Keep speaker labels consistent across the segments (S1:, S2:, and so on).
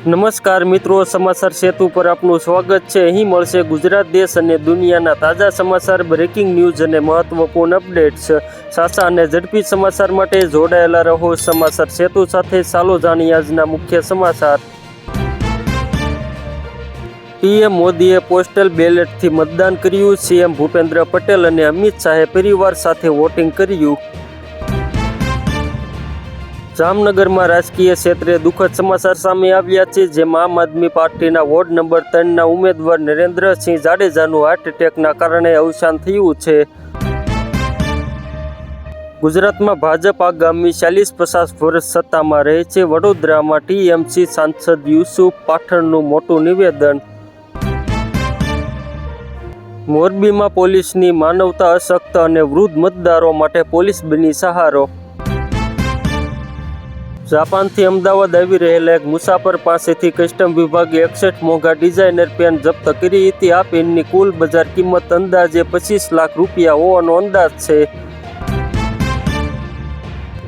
S1: નમસ્કાર મિત્રો, સમાચાર સેતુ પર આપનું સ્વાગત છે। અહીં મળશે ગુજરાત, દેશ અને દુનિયાના તાજા સમાચાર, બ્રેકિંગ ન્યૂઝ અને મહત્વપૂર્ણ અપડેટ્સ। સાચા અને ઝડપી સમાચાર માટે જોડાયેલા રહો સમાચાર સેતુ સાથે। ચાલો જાણીએ આજના મુખ્ય સમાચાર। પીએમ મોદીએ પોસ્ટલ બેલેટથી મતદાન કર્યું। સીએમ ભૂપેન્દ્ર પટેલ અને અમિત શાહે પરિવાર સાથે વોટિંગ કર્યું। જામનગરમાં રાજકીય ક્ષેત્રે દુઃખદ સમાચાર સામે આવ્યા છે, જેમાં આમ આદમી પાર્ટીના વોર્ડ નંબર 3ના ઉમેદવાર નરેન્દ્રસિંહ જાડેજાનું હાર્ટ એટેકના કારણે અવસાન થયું છે। ગુજરાતમાં ભાજપ આગામી 40-50 વર્ષ સત્તામાં રહે છે। વડોદરામાં ટીએમસી સાંસદ યુસુફ પઠાણનું મોટું નિવેદન। મોરબીમાં પોલીસની માનવતા અશક્ત અને વૃદ્ધ મતદારો માટે પોલીસ બની સહારો। જાપાનથી અમદાવાદ આવી રહેલા એક મુસાફર પાસેથી કસ્ટમ વિભાગે 61 મોંઘા ડિઝાઇનર પેન જપ્ત કરી હતી। આ પેનની કુલ બજાર કિંમત અંદાજે 25 લાખ રૂપિયા હોવાનો અંદાજ છે।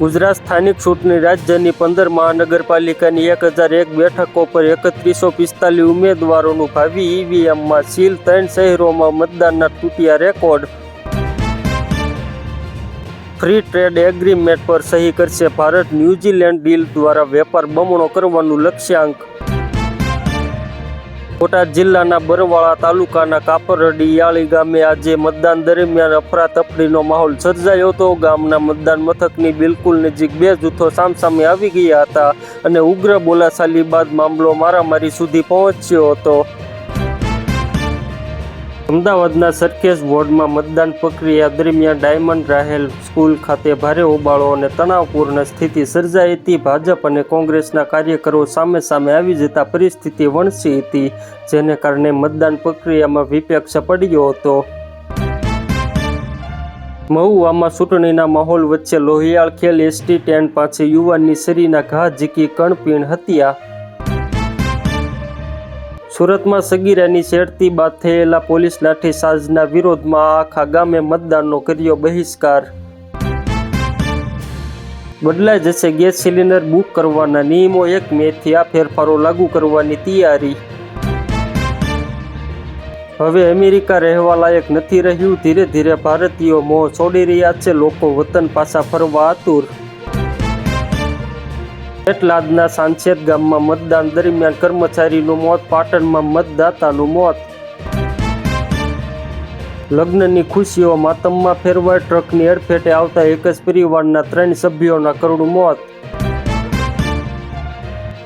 S1: ગુજરાત સ્થાનિક ચૂંટણી રાજ્યની 15 મહાનગરપાલિકાની 1001 બેઠકો પર 3145 ઉમેદવારોનું ભાવિ ઈવીએમમાં સીલ। 3 શહેરોમાં મતદાનના તૂટ્યા રેકોર્ડ। ફ્રી ટ્રેડ એગ્રીમેન્ટ પર સહી કરશે ભારત। ન્યૂઝીલેન્ડ ડીલ દ્વારા વેપાર બમણો કરવાનું લક્ષ્યાંક। બોટાદ જિલ્લાના બરવાળા તાલુકાના કાપરડી યાળી ગામે આજે મતદાન દરમિયાન અફરાતફરીનો માહોલ સર્જાયો હતો। ગામના મતદાન મથકની બિલકુલ નજીક બે જૂથો સામસામે આવી ગયા હતા અને ઉગ્ર બોલાચાલી બાદ મામલો મારામારી સુધી પહોંચ્યો હતો। અમદાવાદના સરખેજ વોર્ડમાં મતદાન પ્રક્રિયા દરમિયાન ડાયમંડ રાહેલ સ્કૂલ ખાતે ભારે હોબાળો અને તણાવપૂર્ણ સ્થિતિ સર્જાઈ હતી। ભાજપ અને કોંગ્રેસના કાર્યકરો સામે સામે આવી જતા પરિસ્થિતિ વણસી હતી, જેને કારણે મતદાન પ્રક્રિયામાં વિપક્ષ પડ્યો હતો। મહુવામાં ચૂંટણીના માહોલ વચ્ચે લોહિયાળ ખેલ એસટી સ્ટેન્ડ પાસે યુવાનની છરીના ઘા ઝીકી કર્ણપીણ હત્યા। સુરતમાં સગીરાની છેડતી બાદ થયેલા પોલીસ લાઠીચાર્જના વિરોધમાં આખા ગામે મતદાનનો કર્યો બહિષ્કાર। બદલાઈ જશે ગેસ સિલિન્ડર બુક કરવાના નિયમો। 1 મેથી આ ફેરફારો લાગુ કરવાની તૈયારી। હવે અમેરિકા રહેવા લાયક નથી રહ્યું। ધીરે ધીરે ભારતીયો મોહ છોડી રહ્યા છે। લોકો વતન પાછા ફરવા આતુર। પેટલાદના સાંચેત ગામમાં મતદાન દરમિયાન કર્મચારીનું મોત। પાટણમાં મતદાતાનું મોત। લગ્નની ખુશીઓ માતમમાં ફેરવાઈ। ટ્રકની અડફેટે આવતા એક જ પરિવારના 3 સભ્યોના કરુણ મોત।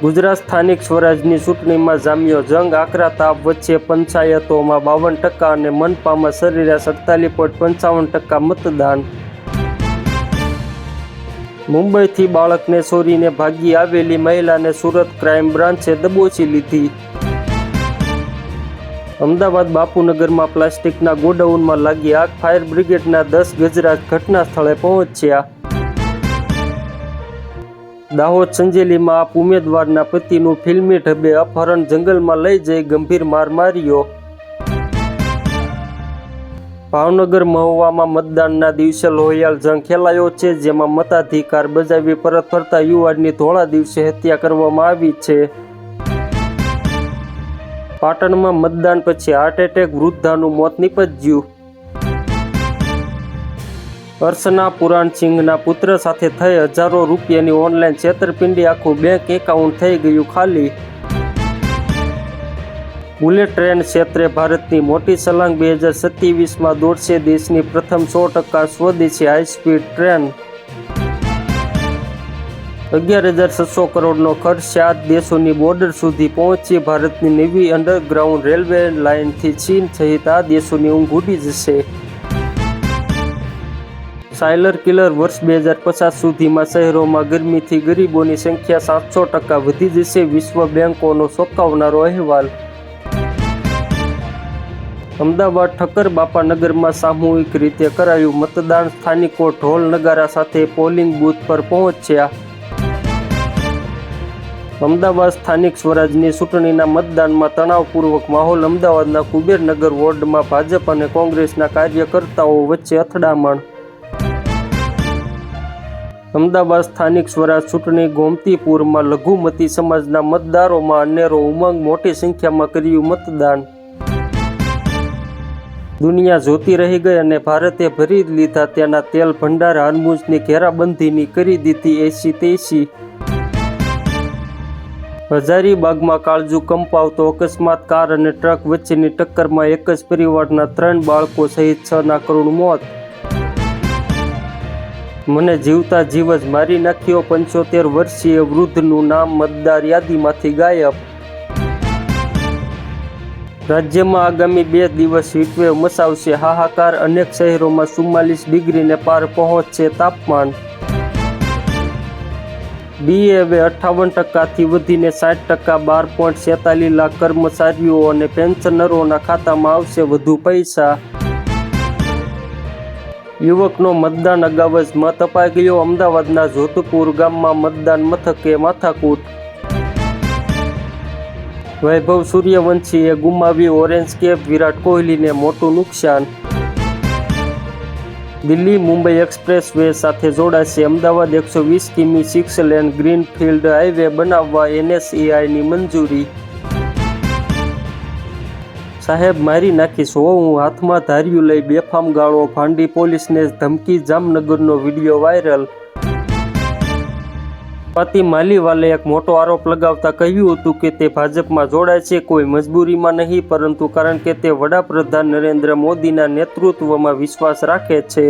S1: ગુજરાત સ્થાનિક સ્વરાજની ચૂંટણીમાં જામ્યો જંગ। આકરા તાપ વચ્ચે પંચાયતોમાં 52% અને મનપામાં સરેરાશ 48.55% મતદાન। મુંબઈથી બાળકને ચોરીને ભાગી આવેલી મહિલાને સુરત ક્રાઇમ બ્રાન્ચે દબોચી લીધી। અમદાવાદ બાપુનગરમાં પ્લાસ્ટિકના ગોડાઉનમાં લાગી આગ। ફાયર બ્રિગેડના 10 ગજરાજ ઘટના સ્થળે પહોંચ્યા। દાહોદ સંજેલીમાં આપ ઉમેદવારના પતિનું ફિલ્મી ઢબે અપહરણ। જંગલમાં લઈ જઈ ગંભીર માર માર્યો। ભાવનગર મહુવામાં મતદાનના દિવસે લોહિયાળ જંગ ખેલાયો છે, જેમાં મતાધિકાર બજાવી પરત ફરતા યુવાનની ધોળા દિવસે હત્યા કરવામાં આવી છે। પાટણમાં મતદાન પછી હાર્ટ એટેક, વૃદ્ધાનું મોત નીપજ્યું। અર્ચના પુરાણસિંહના પુત્ર સાથે થઈ હજારો રૂપિયાની ઓનલાઈન છેતરપિંડી। આખું બેંક એકાઉન્ટ થઈ ગયું ખાલી। બુલેટ ટ્રેન ક્ષેત્રે ભારતની મોટી છલાંગ। 2027માં દોડશે દેશની પ્રથમ 100% સ્વદેશી હાઈસ્પીડ ટ્રેન। 11,600 કરોડનો ખર્ચ 7 દેશોની બોર્ડર સુધી પહોંચી ભારતની નવી અંડરગ્રાઉન્ડ રેલવે લાઇનથી ચીન સહિત આ દેશોની ઊંઘ ઉડી જશે। સાયલર કિલર વર્ષ 2050 સુધીમાં શહેરોમાં ગરમીથી ગરીબોની સંખ્યા 700% વધી જશે। વિશ્વ બેંકોનો ચોંકાવનારો અહેવાલ। અમદાવાદ ઠક્કર બાપા નગરમાં સામૂહિક રીતે કરાયું મતદાન। સ્થાનિકો ઢોલ નગારા સાથે પોલિંગ બૂથ પર પહોંચ્યા। અમદાવાદ સ્થાનિક સ્વરાજની ચૂંટણીના મતદાનમાં તણાવપૂર્વક માહોલ। અમદાવાદના કુબેરનગર વોર્ડમાં ભાજપ અને કોંગ્રેસના કાર્યકર્તાઓ વચ્ચે અથડામણ। અમદાવાદ સ્થાનિક સ્વરાજ ચૂંટણી ગોમતીપુરમાં લઘુમતી સમાજના મતદારોમાં અનેરો ઉમંગ, મોટી સંખ્યામાં કર્યું મતદાન. દુનિયા જોતી રહી ગઈ અને ભારતે ભરી લીધા તેના તેલ ભંડાર. હારમુઝની ઘેરાબંધીની કરી દીધી એસી તેસી. હજારીબાગમાં કાળજુ કંપાવતો અકસ્માત. કાર અને ટ્રક વચ્ચેની ટક્કરમાં એક જ પરિવારના 3 બાળકો સહિત 6ના કરુણ મોત. મને જીવતા જીવ જ મારી નાખ્યો. 75 વર્ષીય વૃદ્ધનું નામ મતદાર યાદીમાંથી ગાયબ. રાજ્યમાં આગામી 2 દિવસ હીટવેવ મચાવશે હાહાકાર. અનેક શહેરોમાં 44 ડિગ્રીને પાર પહોંચશે તાપમાન. BA હવે 58%થી વધીને 60%. 12.46 લાખ કર્મચારીઓ અને પેન્શનરોના ખાતામાં આવશે વધુ પૈસા. યુવકનો મતદાન અગાઉ જ મત અપાઈ ગયો. અમદાવાદના જોધપુર ગામમાં મતદાન મથકે માથાકૂટ. વૈભવ સૂર્યવંશીએ ગુમાવી ઓરેન્જ કેપ. વિરાટ કોહલીને મોટું નુકસાન. દિલ્હી મુંબઈ એક્સપ્રેસ વે સાથે જોડાશે અમદાવાદ. 120 કિમી 6 લેન ગ્રીનફિલ્ડ હાઈવે બનાવવા NHAIની મંજૂરી. સાહેબ મારી નાખીશ હો હું. હાથમાં ધાર્યું લઈ બેફામ ગાળો ભાંડી પોલીસને ધમકી. જામનગરનો વિડીયો વાયરલ. સ્વાતિ માલીવાલે એક મોટો આરોપ લગાવતા કહ્યું હતું કે તે ભાજપમાં જોડાય છે કોઈ મજબૂરીમાં નહીં, પરંતુ કારણ કે તે વડાપ્રધાન નરેન્દ્ર મોદીના નેતૃત્વમાં વિશ્વાસ રાખે છે.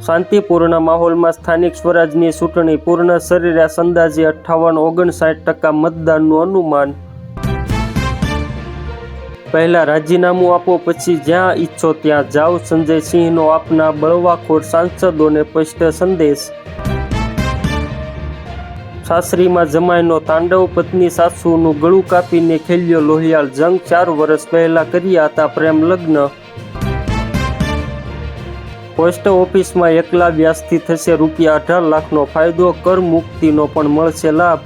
S1: શાંતિપૂર્ણ માહોલમાં સ્થાનિક સ્વરાજની ચૂંટણી પૂર્ણ. સરેરાશ અંદાજે 58-59% મતદાનનું અનુમાન. પહેલા રાજીનામું આપો, પછી જ્યાં ઈચ્છો ત્યાં જાઓ. સંજય સિંહનો આપના બળવાખોર સાંસદોને સ્પષ્ટ સંદેશ. સાસરીમાં જમાઈનો તાંડવ. પત્ની સાસુનું ગળું કાપીને ખેલ્યો લોહિયાળ જંગ. 4 વર્ષ પહેલા કર્યા હતા પ્રેમ લગ્ન. પોસ્ટ ઓફિસમાં એકલા વ્યાજથી થશે ₹18 લાખનો ફાયદો. કર મુક્તિનો પણ મળશે લાભ.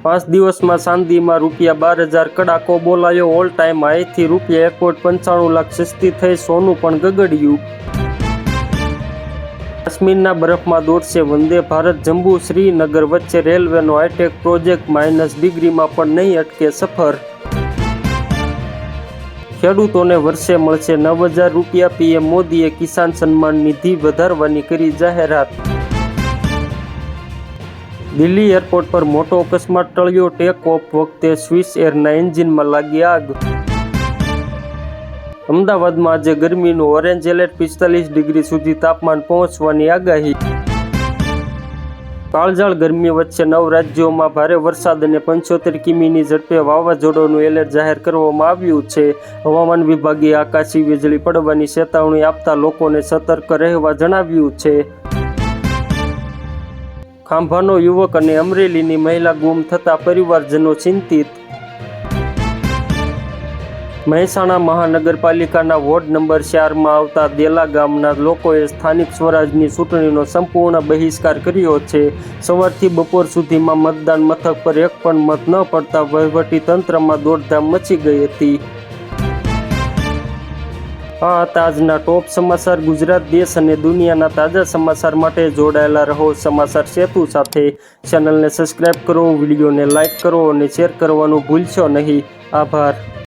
S1: 5 દિવસમાં ચાંદીમાં ₹12,000 કડાકો બોલાયો. ઓલ ટાઈમ હાઈથી ₹1.95 લાખ સસ્તી થઈ. સોનું પણ ગગડ્યું. કાશ્મીરના બરફમાં દોડશે વંદે ભારત. જમ્મુ શ્રીનગર વચ્ચે રેલવેનો હાઈટેક પ્રોજેક્ટ. -ડિગ્રીમાં પણ નહીં અટકે સફર. ખેડૂતોને વર્ષે મળશે ₹9,000. PM મોદીએ કિસાન સન્માન નિધિ વધારવાની કરી જાહેરાત. દિલ્હી એરપોર્ટ પર મોટો અકસ્માત ટળ્યો. ટેક ઓફ વખતે સ્વિસ એરના એન્જિનમાં લાગી આગ. અમદાવાદમાં આજે ગરમીનું ઓરેન્જ એલર્ટ. 45 ડિગ્રી સુધી તાપમાન પહોંચવાની આગાહી. કાળઝાળ ગરમી વચ્ચે 9 રાજ્યોમાં ભારે વરસાદ અને 75 કિમીની ઝડપે વાવાઝોડાનું એલર્ટ જાહેર કરવામાં આવ્યું છે. હવામાન વિભાગે આકાશી વીજળી પડવાની ચેતવણી આપતા લોકોને સતર્ક રહેવા જણાવ્યું છે. ખાંભાનો યુવક અને અમરેલીની મહિલા ગુમ થતા પરિવારજનો ચિંતિત. મહેસાણા મહાનગરપાલિકાના વોર્ડ નંબર 4માં આવતા દેલા ગામના લોકોએ સ્થાનિક સ્વરાજની ચૂંટણીનો સંપૂર્ણ બહિષ્કાર કર્યો છે. સવારથી બપોર સુધીમાં મતદાન મથક પર એક પણ મત ન પડતા વહીવટી તંત્રમાં દોડધામ મચી ગઈ હતી. આ હતા આજના ટોપ સમાચાર. ગુજરાત, દેશ અને દુનિયાના તાજા સમાચાર માટે જોડાયેલા રહો સમાચાર સેતુ સાથે. ચેનલને સબસ્ક્રાઈબ કરો, વિડીયોને લાઇક કરો અને શેર કરવાનું ભૂલશો નહીં. આભાર.